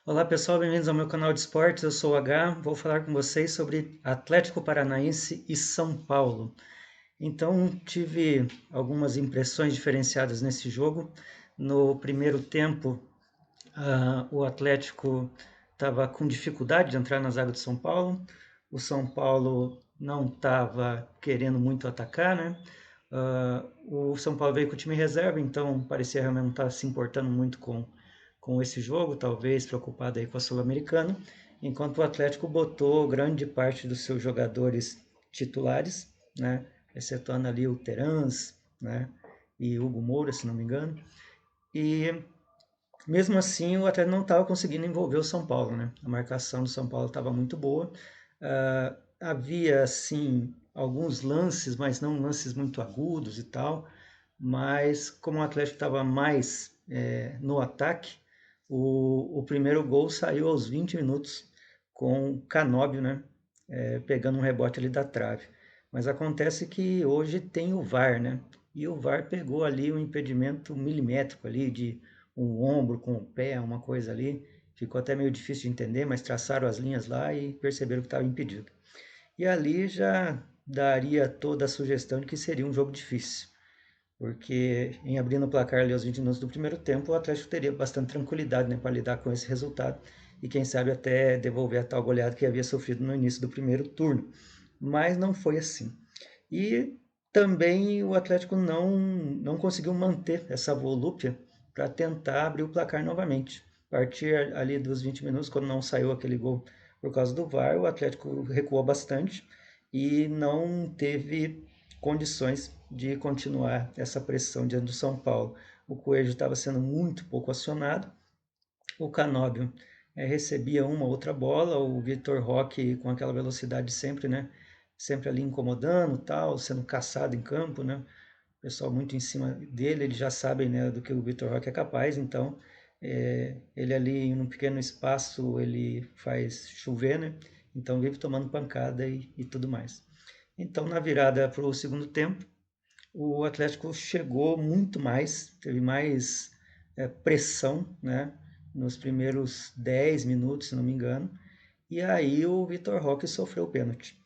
Olá pessoal, bem-vindos ao meu canal de esportes. Eu sou o H. Vou falar com vocês sobre Atlético Paranaense e São Paulo. Então, tive algumas impressões diferenciadas nesse jogo. No primeiro tempo, o Atlético estava com dificuldade de entrar na zaga do São Paulo. O São Paulo não estava querendo muito atacar, né? O São Paulo veio com o time reserva, então parecia realmente não estar se importando muito com esse jogo, talvez preocupado aí com a Sul-Americana, enquanto o Atlético botou grande parte dos seus jogadores titulares, né? Excetuando ali o Terans, né? E Hugo Moura, se não me engano. E mesmo assim, o Atlético não estava conseguindo envolver o São Paulo, né? A marcação do São Paulo estava muito boa. Havia, assim, alguns lances, mas não lances muito agudos e tal. Mas como o Atlético estava mais no ataque, o primeiro gol saiu aos 20 minutos com o Canóbio, né? Pegando um rebote ali da trave. Mas acontece que hoje tem o VAR, né? E o VAR pegou ali um impedimento milimétrico ali de um ombro com o pé, uma coisa ali. Ficou até meio difícil de entender, mas traçaram as linhas lá e perceberam que estava impedido. E ali já daria toda a sugestão de que seria um jogo difícil, porque em abrindo o placar ali aos 20 minutos do primeiro tempo, o Atlético teria bastante tranquilidade, né, para lidar com esse resultado e quem sabe até devolver a tal goleada que havia sofrido no início do primeiro turno. Mas não foi assim. E também o Atlético não conseguiu manter essa volúpia para tentar abrir o placar novamente. A partir ali dos 20 minutos, quando não saiu aquele gol por causa do VAR, o Atlético recuou bastante e não teve condições de continuar essa pressão diante do São Paulo. O Coelho estava sendo muito pouco acionado, o Canóbio recebia uma outra bola, o Vitor Roque com aquela velocidade sempre, né? Sempre ali incomodando, tal, sendo caçado em campo, né? O pessoal muito em cima dele, eles já sabem, né, do que o Vitor Roque é capaz, então ele ali num pequeno espaço ele faz chover, né? Então vive tomando pancada e tudo mais. Então na virada para o segundo tempo, o Atlético chegou muito mais, teve mais pressão, né? Nos primeiros 10 minutos, se não me engano. E aí o Vitor Roque sofreu o pênalti.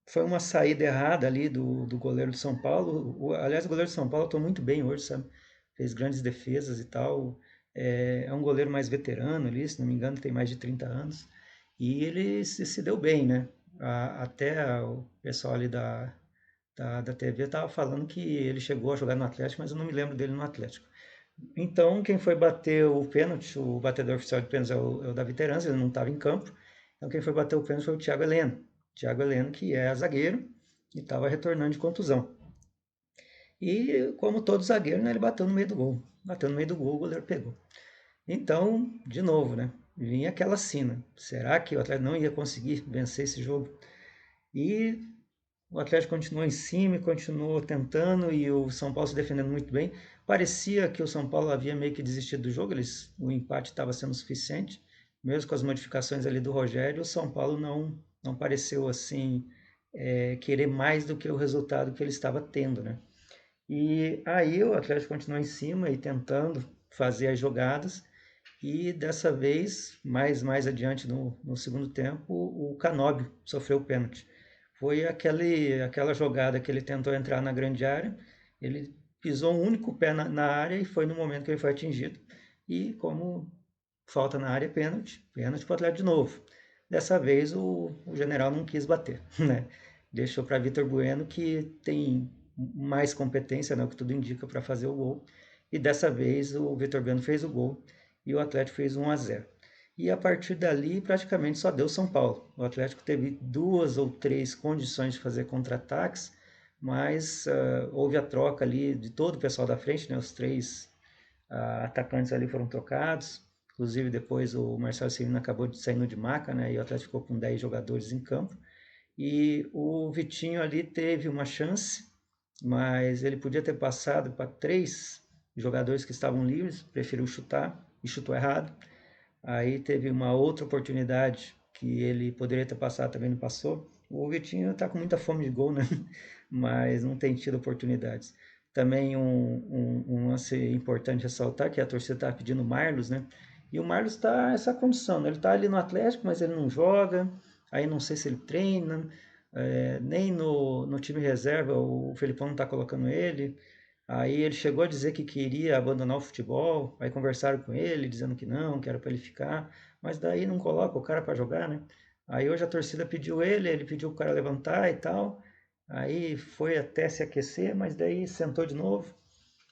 Foi uma saída errada ali do goleiro de São Paulo. Aliás, o goleiro de São Paulo atuou muito bem hoje, sabe? Fez grandes defesas e tal. É um goleiro mais veterano ali, se não me engano, tem mais de 30 anos. E ele se deu bem, né? Até o pessoal ali da TV estava falando que ele chegou a jogar no Atlético, mas eu não me lembro dele no Atlético. Então, quem foi bater o pênalti, o batedor oficial de pênalti é o Davi Terança, ele não estava em campo. Então, quem foi bater o pênalti foi o Thiago Heleno. Thiago Heleno, que é zagueiro e estava retornando de contusão. E, como todo zagueiro, né, ele bateu no meio do gol. Bateu no meio do gol, o goleiro pegou. Então, de novo, né? Vinha aquela cena. Será que o Atlético não ia conseguir vencer esse jogo? E o Atlético continuou em cima e continuou tentando e o São Paulo se defendendo muito bem. Parecia que o São Paulo havia meio que desistido do jogo, o empate estava sendo suficiente, mesmo com as modificações ali do Rogério, o São Paulo não pareceu assim querer mais do que o resultado que ele estava tendo, né? E aí o Atlético continuou em cima e tentando fazer as jogadas e dessa vez, mais adiante no segundo tempo, o Canóbio sofreu o pênalti. Foi aquela jogada que ele tentou entrar na grande área, ele pisou um único pé na área e foi no momento que ele foi atingido. E como falta na área, pênalti para o Atlético de novo. Dessa vez o general não quis bater, né? Deixou para Vitor Bueno, que tem mais competência, né, o que tudo indica, para fazer o gol. E dessa vez o Vitor Bueno fez o gol e o Atlético fez 1-0. E a partir dali praticamente só deu São Paulo. O Atlético teve duas ou três condições de fazer contra-ataques, mas houve a troca ali de todo o pessoal da frente, né? Os três atacantes ali foram trocados. Inclusive depois o Marcelo Cirino acabou saindo de maca, né? E o Atlético ficou com 10 jogadores em campo. E o Vitinho ali teve uma chance, mas ele podia ter passado para três jogadores que estavam livres, preferiu chutar e chutou errado. Aí teve uma outra oportunidade que ele poderia ter passado, também não passou. O Vitinho está com muita fome de gol, né? Mas não tem tido oportunidades. Também um lance importante ressaltar que a torcida estava pedindo o Marlos, né? E o Marlos está essa condição, né? Ele está ali no Atlético, mas ele não joga, aí não sei se ele treina, nem no time reserva o Felipão não está colocando ele. Aí ele chegou a dizer que queria abandonar o futebol, aí conversaram com ele, dizendo que era para ele ficar, mas daí não coloca o cara para jogar, né? Aí hoje a torcida pediu ele pediu o cara levantar e tal, aí foi até se aquecer, mas daí sentou de novo,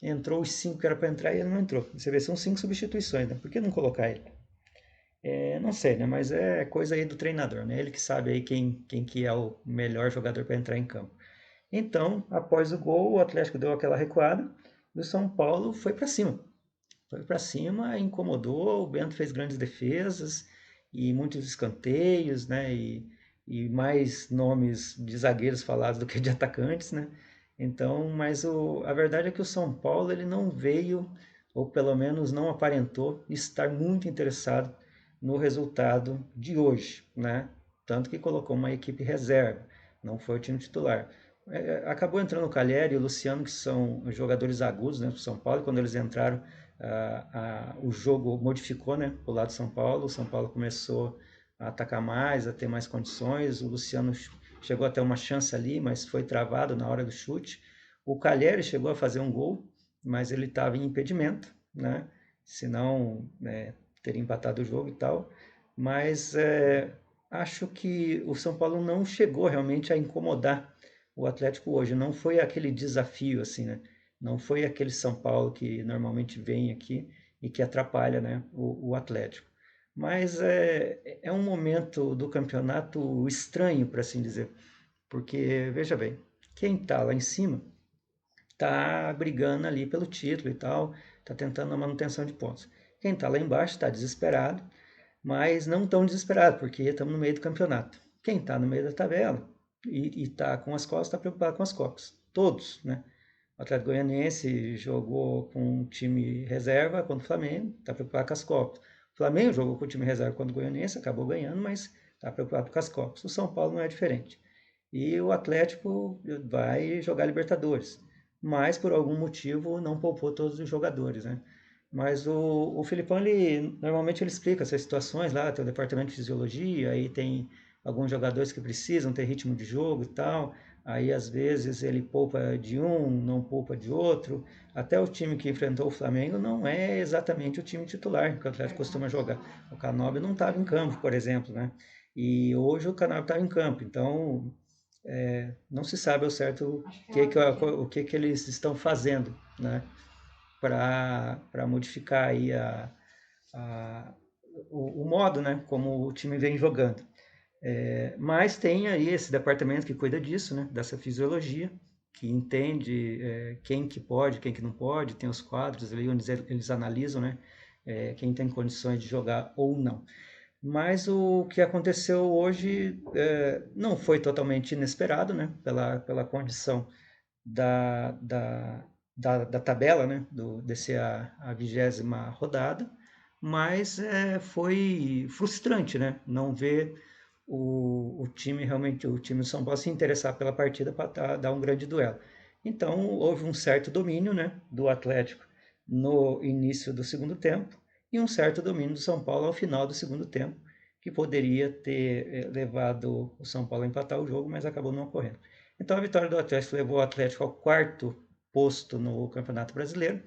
entrou os cinco que era para entrar e ele não entrou. Você vê, são cinco substituições, né? Por que não colocar ele? Não sei, né? Mas é coisa aí do treinador, né? Ele que sabe aí quem que é o melhor jogador para entrar em campo. Então, após o gol, o Atlético deu aquela recuada e o São Paulo foi para cima. Foi para cima, incomodou, o Bento fez grandes defesas e muitos escanteios, né? E mais nomes de zagueiros falados do que de atacantes, né? Então, mas a verdade é que o São Paulo ele não veio, ou pelo menos não aparentou, estar muito interessado no resultado de hoje, né? Tanto que colocou uma equipe reserva, não foi o time titular. Acabou entrando o Calheri e o Luciano, que são jogadores agudos, né, do São Paulo, e quando eles entraram, o jogo modificou, né, para o lado de São Paulo. O São Paulo começou a atacar mais, a ter mais condições. O Luciano chegou a ter uma chance ali, mas foi travado na hora do chute. O Calheri chegou a fazer um gol, mas ele estava em impedimento, né? Senão, teria empatado o jogo e tal. Mas acho que o São Paulo não chegou realmente a incomodar o Atlético hoje. Não foi aquele desafio assim, né? Não foi aquele São Paulo que normalmente vem aqui e que atrapalha, né, o Atlético. Mas é um momento do campeonato estranho, por assim dizer, porque, veja bem, quem está lá em cima está brigando ali pelo título e tal, está tentando a manutenção de pontos. Quem está lá embaixo está desesperado, mas não tão desesperado, porque estamos no meio do campeonato. Quem está no meio da tabela e está com as Copas, está preocupado com as Copas. Todos, né? O Atlético Goianiense jogou com um time reserva contra o Flamengo, está preocupado com as Copas. O Flamengo jogou com o time reserva contra o Goianiense, acabou ganhando, mas está preocupado com as Copas. O São Paulo não é diferente. E o Atlético vai jogar Libertadores, mas por algum motivo não poupou todos os jogadores, né? Mas o Filipão, normalmente ele explica essas situações lá, tem o departamento de fisiologia, aí tem alguns jogadores que precisam ter ritmo de jogo e tal, aí às vezes ele poupa de um, não poupa de outro. Até o time que enfrentou o Flamengo não é exatamente o time titular que o Atlético costuma jogar. O Canóbio não estava em campo, por exemplo, né? E hoje o Canóbio estava em campo, então não se sabe ao certo o que eles estão fazendo, né? Para modificar aí a, o modo, né? Como o time vem jogando. Mas tem aí esse departamento que cuida disso, né, dessa fisiologia, que entende quem que pode, quem que não pode, tem os quadros ali onde eles analisam, né, quem tem condições de jogar ou não. Mas o que aconteceu hoje não foi totalmente inesperado, né, pela condição da, da, da tabela, né, desse a 20ª rodada, mas foi frustrante, né, não ver o time realmente, o time do São Paulo se interessar pela partida para dar um grande duelo. Então houve um certo domínio, né, do Atlético no início do segundo tempo e um certo domínio do São Paulo ao final do segundo tempo, que poderia ter levado o São Paulo a empatar o jogo, mas acabou não ocorrendo. Então a vitória do Atlético levou o Atlético ao quarto posto no Campeonato Brasileiro.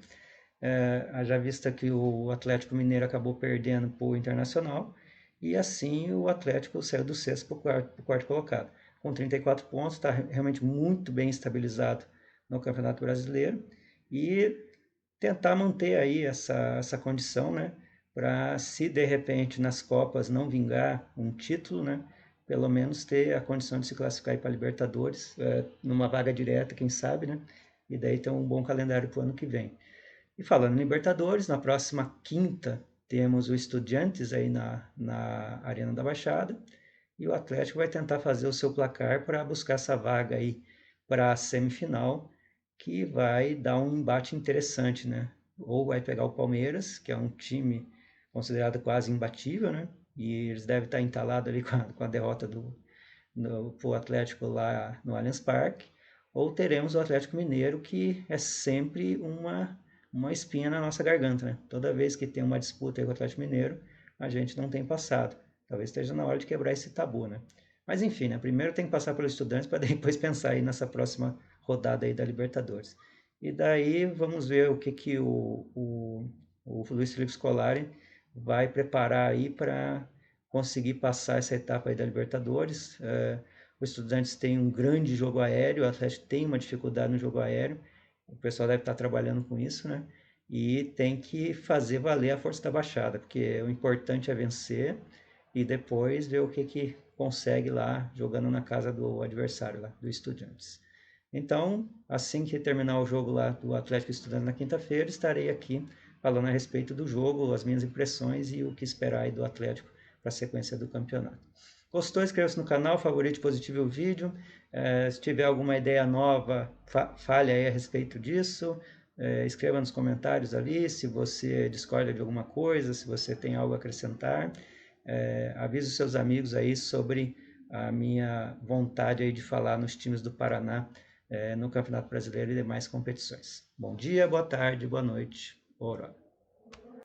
Haja vista que o Atlético Mineiro acabou perdendo para o Internacional, e assim o Atlético saiu do sexto para o quarto colocado. Com 34 pontos, está realmente muito bem estabilizado no Campeonato Brasileiro e tentar manter aí essa condição, né? Para se de repente nas Copas não vingar um título, né? Pelo menos ter a condição de se classificar para a Libertadores, numa vaga direta, quem sabe, né? E daí ter um bom calendário para o ano que vem. E falando em Libertadores, na próxima quinta temos o Estudiantes aí na Arena da Baixada, e o Atlético vai tentar fazer o seu placar para buscar essa vaga aí para a semifinal, que vai dar um embate interessante, né? Ou vai pegar o Palmeiras, que é um time considerado quase imbatível, né? E eles devem estar entalados ali com a derrota pro Atlético lá no Allianz Parque, ou teremos o Atlético Mineiro, que é sempre uma espinha na nossa garganta, né? Toda vez que tem uma disputa aí com o Atlético Mineiro, a gente não tem passado. Talvez esteja na hora de quebrar esse tabu, né? Mas enfim, né? Primeiro tem que passar pelos Estudiantes para depois pensar aí nessa próxima rodada aí da Libertadores. E daí vamos ver o que o Luiz Felipe Scolari vai preparar aí para conseguir passar essa etapa aí da Libertadores. O Estudiantes tem um grande jogo aéreo, o Atlético tem uma dificuldade no jogo aéreo, o pessoal deve estar trabalhando com isso, né? E tem que fazer valer a força da baixada, porque o importante é vencer e depois ver o que consegue lá jogando na casa do adversário, lá, do Estudiantes. Então, assim que terminar o jogo lá do Atlético Estudiantes na quinta-feira, estarei aqui falando a respeito do jogo, as minhas impressões e o que esperar aí do Atlético para a sequência do campeonato. Gostou? Inscreva-se no canal, favorite, positive o vídeo. Se tiver alguma ideia nova, fale aí a respeito disso. Escreva nos comentários ali se você discorda de alguma coisa, se você tem algo a acrescentar. Avise os seus amigos aí sobre a minha vontade aí de falar nos times do Paraná no Campeonato Brasileiro e demais competições. Bom dia, boa tarde, boa noite, boa hora.